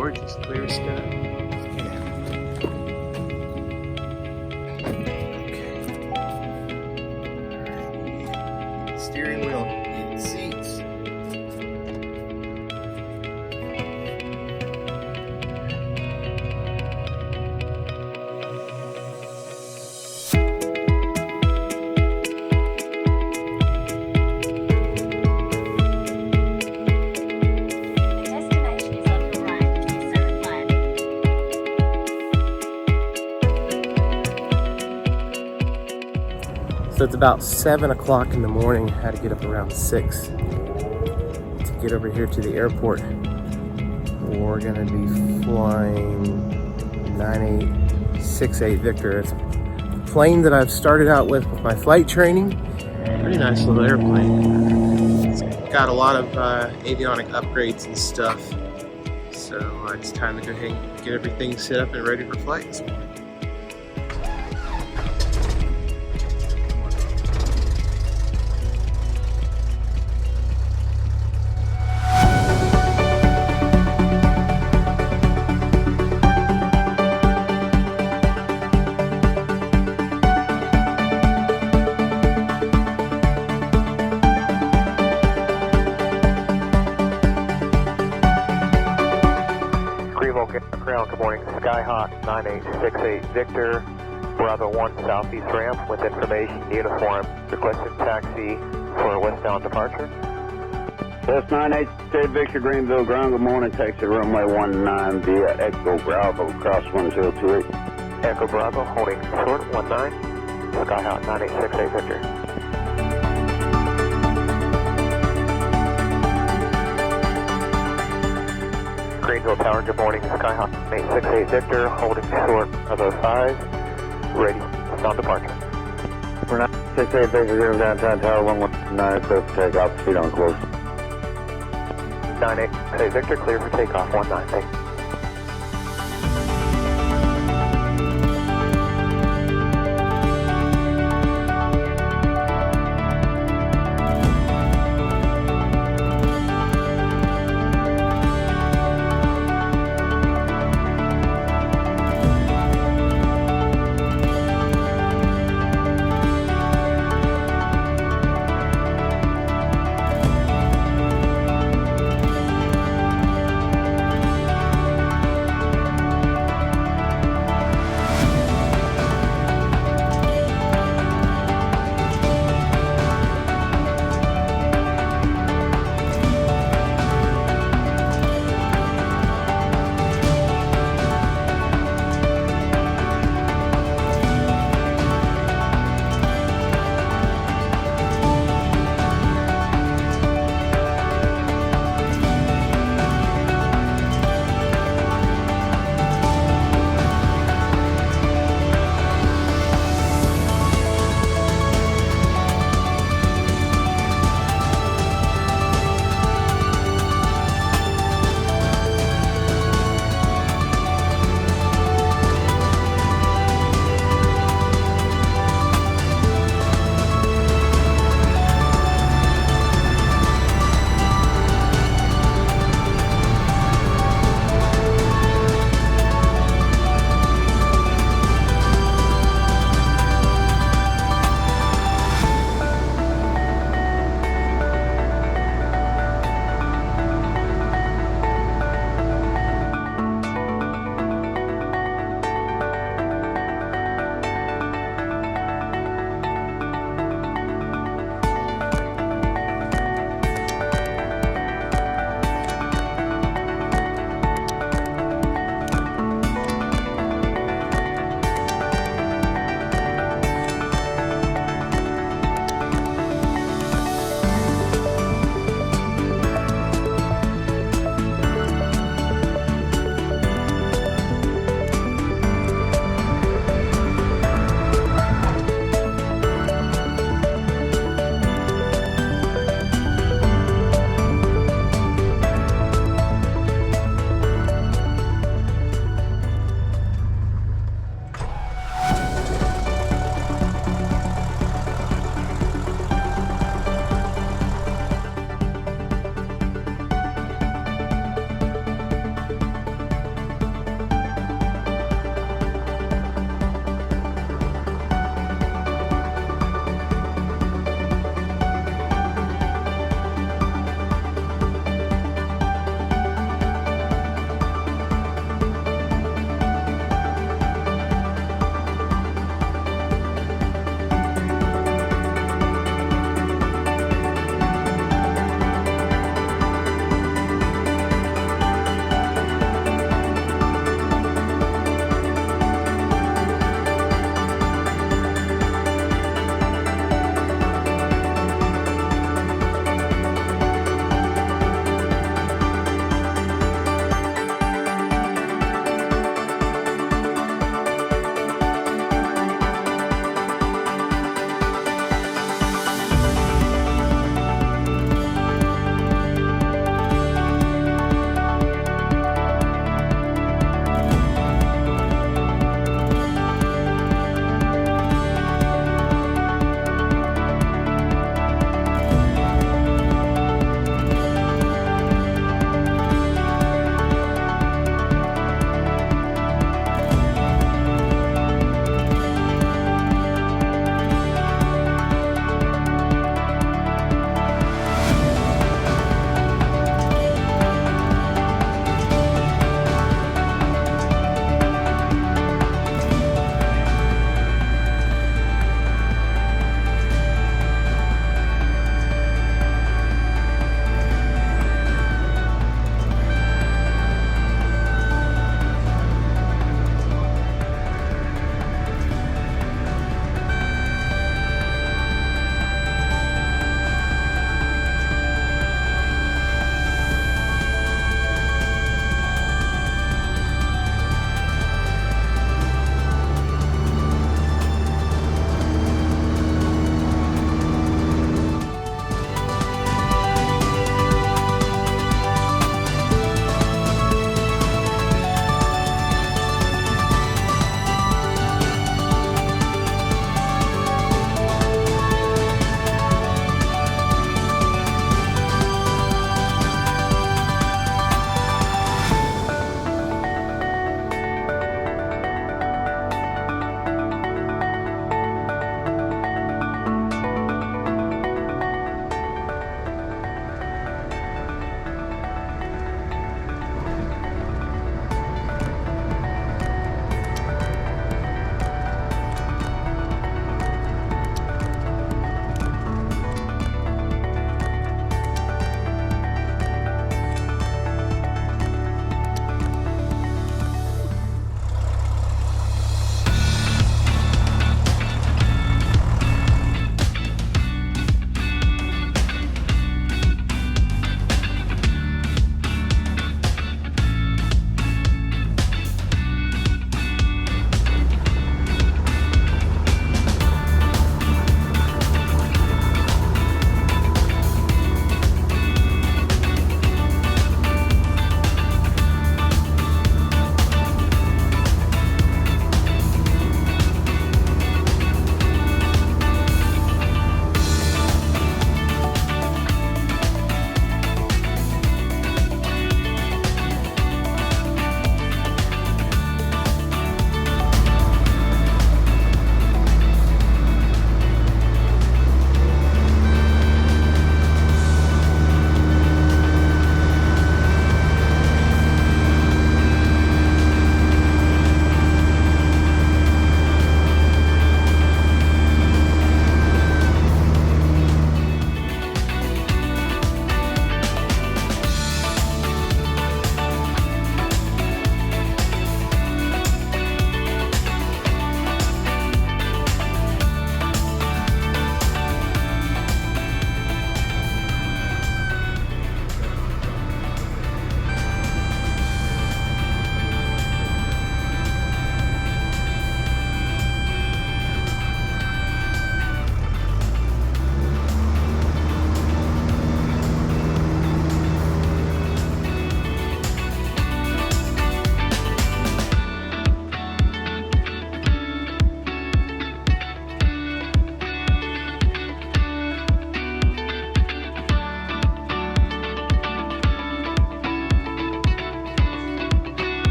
gorgeous clear sky. Steering wheel, heated seats. So it's about 7 o'clock in the morning. I had to get up around 6 to get over here to the airport. We're gonna be flying 9868 Victor. It's a plane that I've started out with my flight training. Pretty nice little airplane. It's got a lot of avionic upgrades and stuff. So it's time to go ahead and get everything set up and ready for flight this morning. Good morning, Skyhawk 9868 Victor, Bravo 1 Southeast ramp with information uniform. Requested taxi for westbound departure. That's 9868 Victor, Greenville, ground. Good morning, taxi runway 19 via Echo Bravo, cross 1028. Echo Bravo, holding short 19, Skyhawk 9868 Victor. Greenville Tower, good morning, Skyhawk 868 Victor, holding short of 05, ready, sound departure. We're 9868 Victor, Greenville downtown tower, 119, clear for takeoff, proceed on course. 9868 Victor, clear for takeoff, 19, thank you.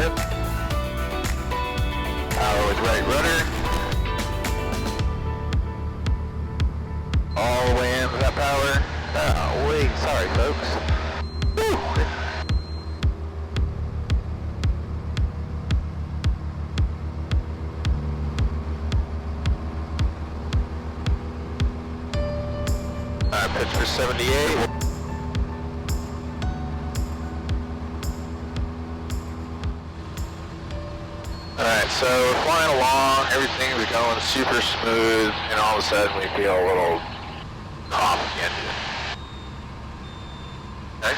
ahead. Power with right rudder. All the way in with that power. Oh, wait, sorry folks. Woo. Alright, pitch for 78. Alright, so we're flying along, everything's going super smooth, and all of a sudden we feel a little cough in the engine. Okay.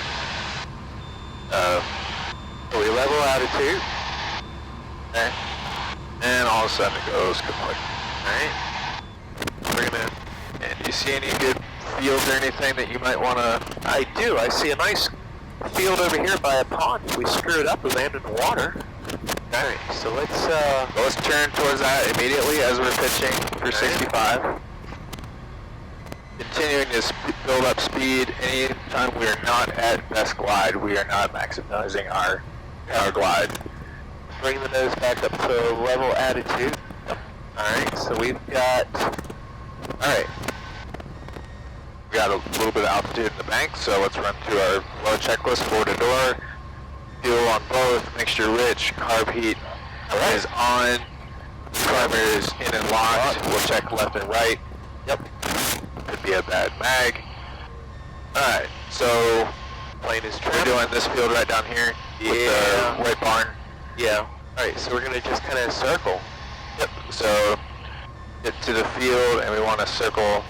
So we level altitude. Okay. And all of a sudden it goes kaput. Alright. We're gonna, and do you see any good fields or anything that you might wanna? I do, I see a nice field over here by a pond. We screwed up, we landed in the water. Alright, so let's turn towards that immediately as we're pitching for 65. Continuing to build up speed. Anytime we are not at best glide, we are not maximizing our glide. Bring the nose back up to level attitude. Alright, so we've got, alright. We got a little bit of altitude in the bank, so let's run through our load checklist, forward to door. Fuel on both, mixture rich, carb heat is on, primer is in and locked, we'll check left and right. Yep, could be a bad mag. Alright, so plane is trimmed. We're doing this field right down here with the white barn. Yeah, alright, so we're going to just kind of circle. Yep, so get to the field and we want to circle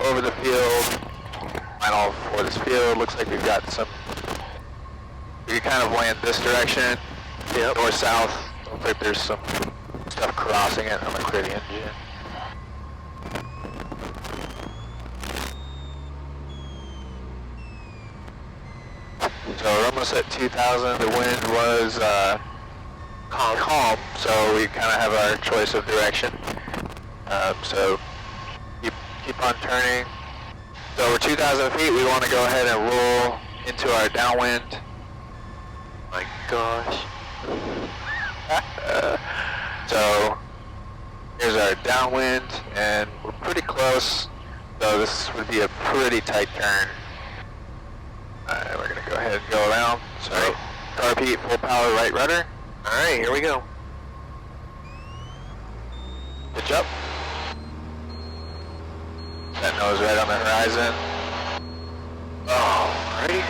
over the field, line all for this field. Looks like we've got some. We can kind of land this direction, north-south. Looks like there's some stuff crossing it. I'm gonna clear the engine. So we're almost at 2,000. The wind was calm, so we kind of have our choice of direction. So keep on turning. So we're 2,000 feet. We want to go ahead and roll into our downwind. My gosh. So here's our downwind, and we're pretty close. So this would be a pretty tight turn. Alright, we're gonna go ahead and go around. So carb heat, full power, right rudder. Alright, here we go. Pitch up. That nose right on the horizon. Alrighty.